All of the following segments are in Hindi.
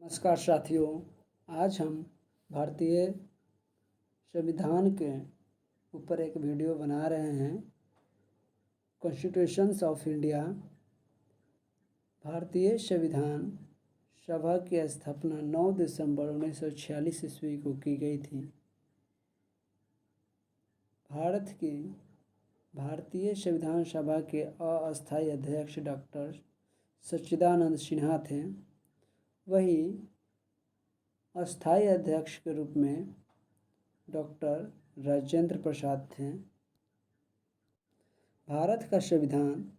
नमस्कार साथियों, आज हम भारतीय संविधान के ऊपर एक वीडियो बना रहे हैं। Constitutions of India. भारतीय संविधान सभा की स्थापना 9 दिसंबर 1946 ईस्वी को की गई थी। भारतीय संविधान सभा के अस्थायी अध्यक्ष डॉक्टर सच्चिदानंद सिन्हा थे। वही अस्थायी अध्यक्ष के रूप में डॉक्टर राजेंद्र प्रसाद थे। भारत का संविधान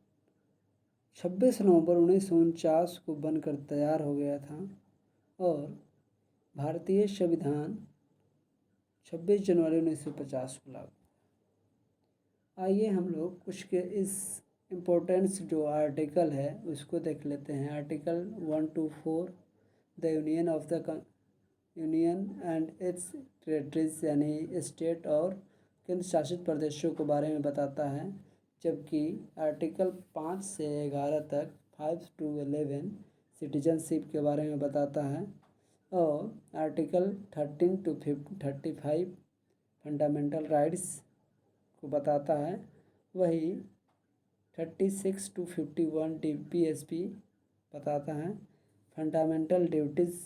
26 नवंबर 1949 को बनकर तैयार हो गया था और भारतीय संविधान 26 जनवरी 1950 को लागू। आइए हम लोग कुछ के इस इम्पोर्टेंस जो आर्टिकल है उसको देख लेते हैं। Article 1 to 4 the union and it's territories यानी स्टेट और केंद्र शासित प्रदेशों के बारे में बताता है, जबकि आर्टिकल 5 से 11 तक 5 to 11 सिटीजनशिप के बारे में बताता है और आर्टिकल 13 to 35 फंडामेंटल राइट्स को बताता है। वही 36 to 51 DPSP बताता है। फंडामेंटल ड्यूटीज़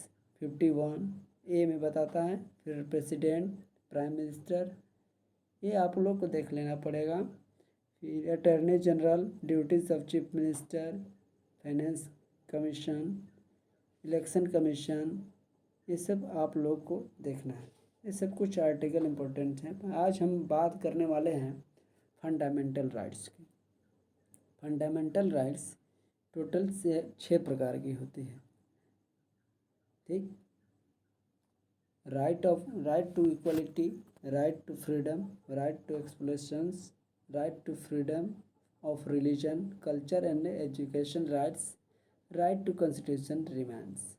51 ए में बताता है। फिर प्रेसिडेंट, प्राइम मिनिस्टर, ये आप लोग को देख लेना पड़ेगा। फिर attorney general, duties of chief minister, finance commission, election commission, ये सब आप लोग को देखना है। ये सब कुछ आर्टिकल इम्पोर्टेंट हैं। आज हम बात करने वाले हैं फंडामेंटल राइट्स की। फंडामेंटल राइट्स टोटल से 6 प्रकार की होती है। ठीक, right to equality, right to freedom, right to expressions, right to freedom of religion, culture and education rights, right to constitution remedies.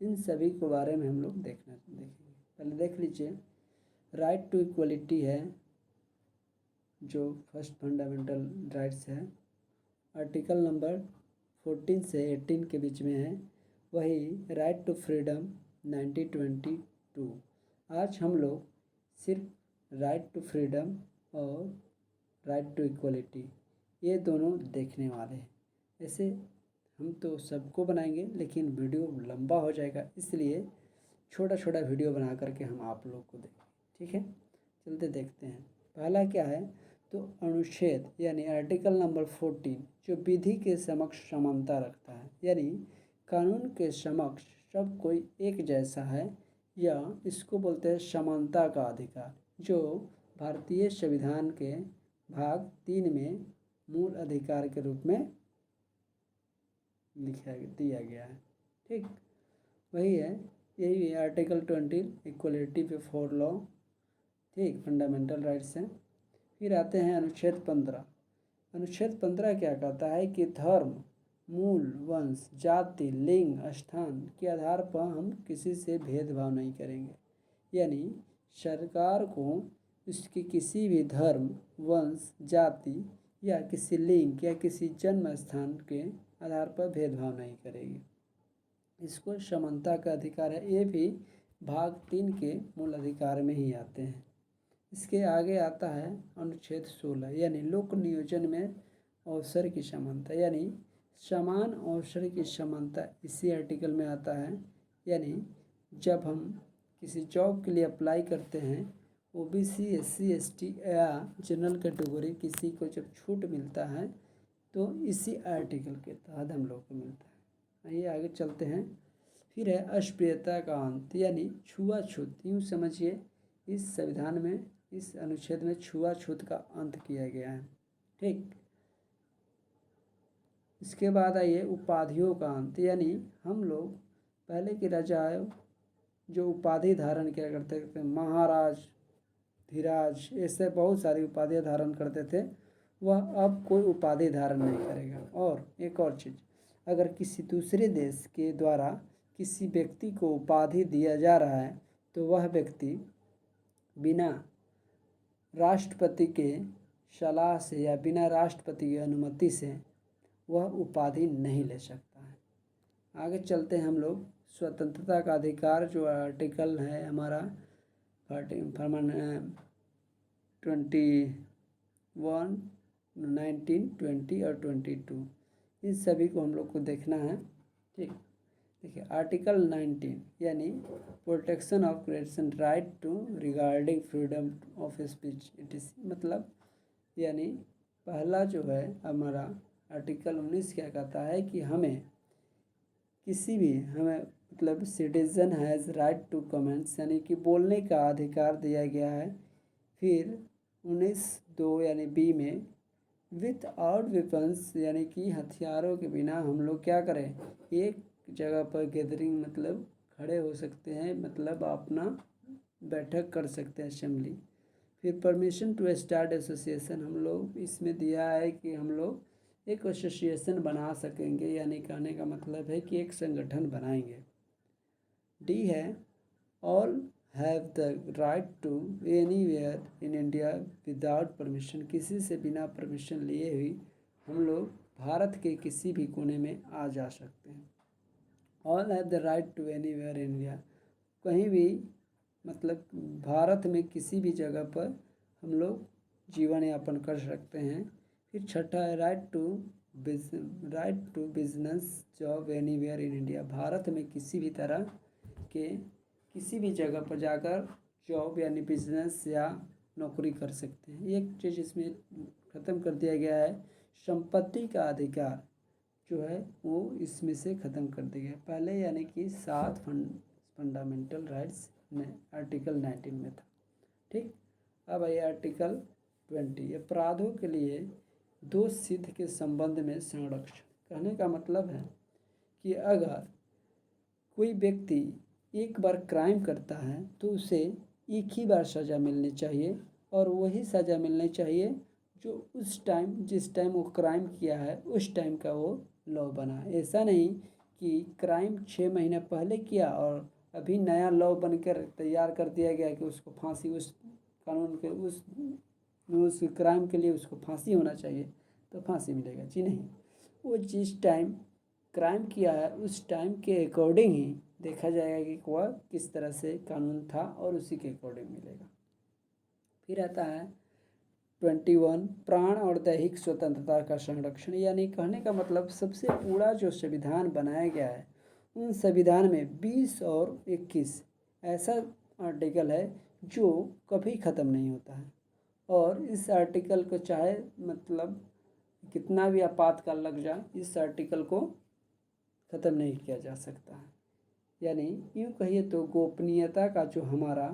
इन सभी के बारे में हम लोग देखेंगे। पहले देख लीजिए, राइट टू इक्वलिटी है जो फर्स्ट फंडामेंटल राइट्स है। आर्टिकल नंबर 14 से 18 के बीच में है। वही राइट टू फ्रीडम 1922। आज हम लोग सिर्फ राइट टू फ्रीडम और राइट टू इक्वलिटी ये दोनों देखने वाले हैं। ऐसे हम तो सबको बनाएंगे लेकिन वीडियो लंबा हो जाएगा, इसलिए छोटा छोटा वीडियो बना करके हम आप लोग को देंगे। ठीक है, चलते देखते हैं। पहला क्या है तो अनुच्छेद यानी आर्टिकल नंबर 14 जो विधि के समक्ष समानता रखता है, यानी कानून के समक्ष सब कोई एक जैसा है, या इसको बोलते हैं समानता का अधिकार, जो भारतीय संविधान के भाग 3 में मूल अधिकार के रूप में दिया गया है। ठीक, वही है, यही है आर्टिकल 20 इक्वलिटी बिफोर लॉ। ठीक, फंडामेंटल राइट्स हैं। फिर आते हैं अनुच्छेद 15। अनुच्छेद 15 क्या कहता है कि धर्म, मूल, वंश, जाति, लिंग, स्थान के आधार पर हम किसी से भेदभाव नहीं करेंगे। यानी सरकार को उसके किसी भी धर्म, वंश, जाति या किसी लिंग या किसी जन्म स्थान के आधार पर भेदभाव नहीं करेगी। इसको समानता का अधिकार है। ये भी भाग 3 के मूल अधिकार में ही आते हैं। इसके आगे आता है अनुच्छेद 16 यानी लोक नियोजन में अवसर की समानता, यानी समान अवसर की समानता इसी आर्टिकल में आता है। यानी जब हम किसी जॉब के लिए अप्लाई करते हैं, OBC, SC, ST या जनरल कैटेगरी किसी को जब छूट मिलता है तो इसी आर्टिकल के तहत हम लोग को मिलता है। आइए आगे चलते हैं। फिर है अस्पृश्यता का अंत, यानी छुआछूत। यूँ समझिए, इस संविधान में, इस अनुच्छेद में छुआछूत का अंत किया गया है। ठीक, इसके बाद आइए उपाधियों का अंत, यानी हम लोग पहले के राजाओं जो उपाधि धारण किया करते थे, महाराज, धीराज, ऐसे बहुत सारी उपाधियाँ धारण करते थे, वह अब कोई उपाधि धारण नहीं करेगा। और एक और चीज़, अगर किसी दूसरे देश के द्वारा किसी व्यक्ति को उपाधि दिया जा रहा है तो वह व्यक्ति बिना राष्ट्रपति के सलाह से या बिना राष्ट्रपति की अनुमति से वह उपाधि नहीं ले सकता है। आगे चलते हैं हम लोग स्वतंत्रता का अधिकार जो आर्टिकल है हमारा 21, 19, 20 और 22, इन सभी को हम लोग को देखना है। ठीक, देखिए आर्टिकल 19 यानी protection of creation right to regarding freedom of speech it is, मतलब यानी पहला जो है हमारा आर्टिकल 19 क्या कहता है कि हमें मतलब citizen has right to comments यानी कि बोलने का अधिकार दिया गया है। फिर 19(2) यानी बी में विथ आउट वेपन्स यानी कि हथियारों के बिना हम लोग क्या करें, एक जगह पर गैदरिंग मतलब खड़े हो सकते हैं, मतलब अपना बैठक कर सकते हैं, असेंबली। फिर परमिशन टू स्टार्ट एसोसिएशन, हम लोग इसमें दिया है कि हम लोग एक एसोसिएशन बना सकेंगे, यानी कहने का मतलब है कि एक संगठन बनाएंगे। डी है all have the right to anywhere in India without permission, किसी से बिना परमिशन लिए हुई हम लोग भारत के किसी भी कोने में आ जा सकते हैं। All have the right to anywhere in India, कहीं भी मतलब भारत में किसी भी जगह पर हम लोग जीवन यापन कर सकते हैं। फिर छठा है right to business job anywhere in India, Bharat में किसी भी तरह के किसी भी जगह पर जाकर जॉब यानी बिजनेस या नौकरी कर सकते हैं। एक चीज़ इसमें ख़त्म कर दिया गया है, संपत्ति का अधिकार जो है वो इसमें से ख़त्म कर दिया गया पहले, यानी कि 7 फंडामेंटल राइट्स में आर्टिकल 19 में था। ठीक, अब आइए आर्टिकल 20, अपराधों के लिए दोष सिद्ध के संबंध में संरक्षण। कहने का मतलब है कि अगर कोई व्यक्ति एक बार क्राइम करता है तो उसे एक ही बार सज़ा मिलनी चाहिए, और वही सज़ा मिलनी चाहिए जो उस टाइम जिस टाइम वो क्राइम किया है उस टाइम का वो लॉ बना। ऐसा नहीं कि क्राइम 6 महीने पहले किया और अभी नया लॉ बनकर तैयार कर दिया गया कि उसको फांसी, उस कानून के उस क्राइम के लिए उसको फांसी होना चाहिए तो फांसी मिलेगा। जी नहीं, वो जिस टाइम क्राइम किया है उस टाइम के अकॉर्डिंग ही देखा जाएगा कि वह किस तरह से कानून था और उसी के अकॉर्डिंग मिलेगा। फिर आता है 21, प्राण और दैहिक स्वतंत्रता का संरक्षण, यानी कहने का मतलब सबसे पूरा जो संविधान बनाया गया है उन संविधान में 20 और 21 ऐसा आर्टिकल है जो कभी ख़त्म नहीं होता है, और इस आर्टिकल को चाहे मतलब कितना भी आपातकाल लग जाए इस आर्टिकल को ख़त्म नहीं किया जा सकता है। यानी यूँ कहिए तो गोपनीयता का जो हमारा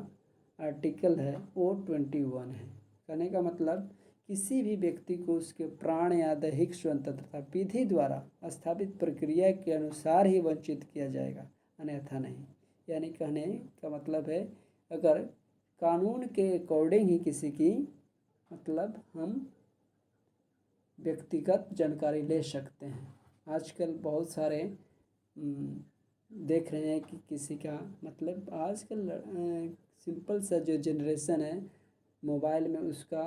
आर्टिकल है वो 21 है। कहने का मतलब किसी भी व्यक्ति को उसके प्राण या दैहिक स्वतंत्रता विधि द्वारा स्थापित प्रक्रिया के अनुसार ही वंचित किया जाएगा, अन्यथा नहीं। यानी कहने का मतलब है अगर कानून के अकॉर्डिंग ही किसी की मतलब हम व्यक्तिगत जानकारी ले सकते हैं। आजकल बहुत सारे देख रहे हैं कि किसी का मतलब आजकल सिंपल सा जो जनरेशन है मोबाइल में उसका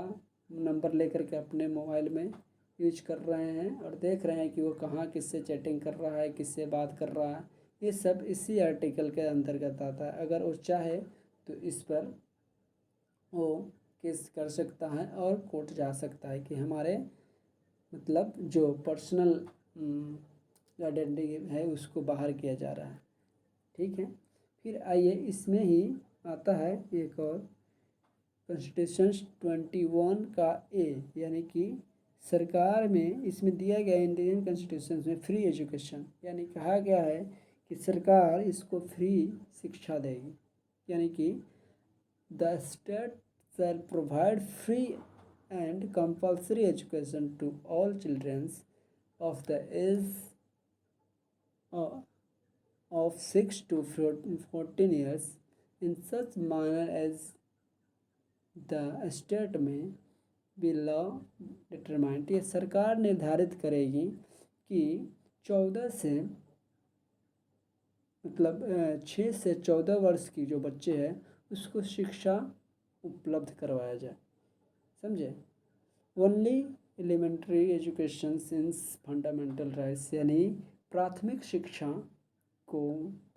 नंबर लेकर के अपने मोबाइल में यूज कर रहे हैं और देख रहे हैं कि वो कहाँ किससे चैटिंग कर रहा है, किससे बात कर रहा है। ये सब इसी आर्टिकल के अंतर्गत आता है। अगर वो चाहे तो इस पर वो केस कर सकता है और कोर्ट जा सकता है कि हमारे मतलब जो पर्सनल आइडेंटिटी है उसको बाहर किया जा रहा है। ठीक है, फिर आइए इसमें ही आता है एक और कॉन्स्टिट्यूशन 21 का ए, यानी कि सरकार में इसमें दिया गया इंडियन कॉन्स्टिट्यूशन में फ्री एजुकेशन, यानी कहा गया है कि सरकार इसको फ्री शिक्षा देगी, यानी कि the state shall provide free and compulsory education to all children of the age of 6 to 14 years in such manner as the state में be law determined। ये सरकार निर्धारित करेगी कि 14 से मतलब 6 से 14 वर्ष की जो बच्चे हैं उसको शिक्षा उपलब्ध करवाया जाए। समझे, only elementary education since fundamental rights, यानी प्राथमिक शिक्षा को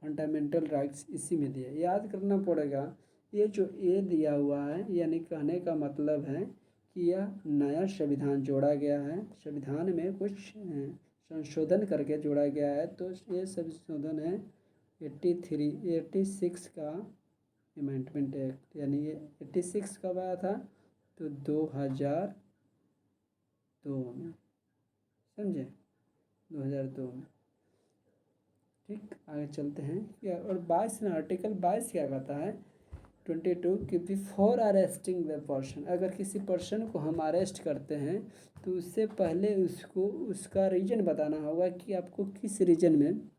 फंडामेंटल राइट्स इसी में दिए। याद करना पड़ेगा, ये जो ए दिया हुआ है यानी कहने का मतलब है कि यह नया संविधान जोड़ा गया है, संविधान में कुछ संशोधन करके जोड़ा गया है। तो ये संशोधन है 86 का अमेंडमेंट एक्ट, यानी ये 86 कब आया था, तो 2002 में, समझे, 2002 में। ठीक, आगे चलते हैं। और 22 में आर्टिकल 22 क्या कहता है, 22 कि बिफोर अरेस्टिंग द पर्सन, अगर किसी पर्सन को हम अरेस्ट करते हैं तो उससे पहले उसको उसका रीज़न बताना होगा कि आपको किस रीज़न में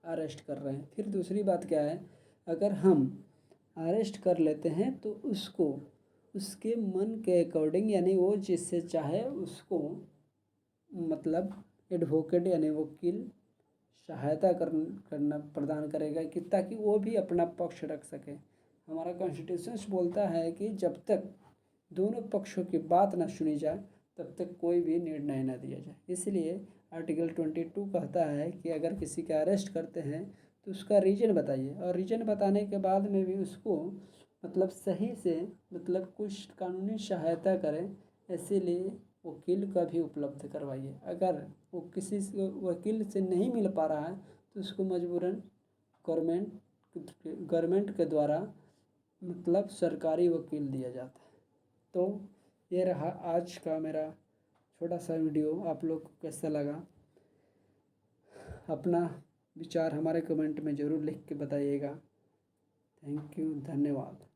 अरेस्ट कर रहे हैं। फिर दूसरी बात क्या है, अगर हम अरेस्ट कर लेते हैं तो उसको उसके मन के अकॉर्डिंग, यानी वो जिससे चाहे उसको मतलब एडवोकेट यानी वकील सहायता करना प्रदान करेगा कि ताकि वो भी अपना पक्ष रख सके। हमारा कॉन्स्टिट्यूशन बोलता है कि जब तक दोनों पक्षों की बात ना सुनी जाए तब तक कोई भी निर्णय ना दिया जाए। इसलिए आर्टिकल 22 कहता है कि अगर किसी का अरेस्ट करते हैं तो उसका रीज़न बताइए, और रीज़न बताने के बाद में भी उसको मतलब सही से मतलब कुछ कानूनी सहायता करें, इसीलिए वकील का भी उपलब्ध करवाइए। अगर वो किसी वकील से नहीं मिल पा रहा है तो उसको मजबूरन गवर्नमेंट के द्वारा मतलब सरकारी वकील दिया जाता है। तो ये रहा आज का मेरा छोटा सा वीडियो। आप लोग को कैसा लगा, अपना विचार हमारे कमेंट में ज़रूर लिख के बताइएगा। थैंक यू, धन्यवाद।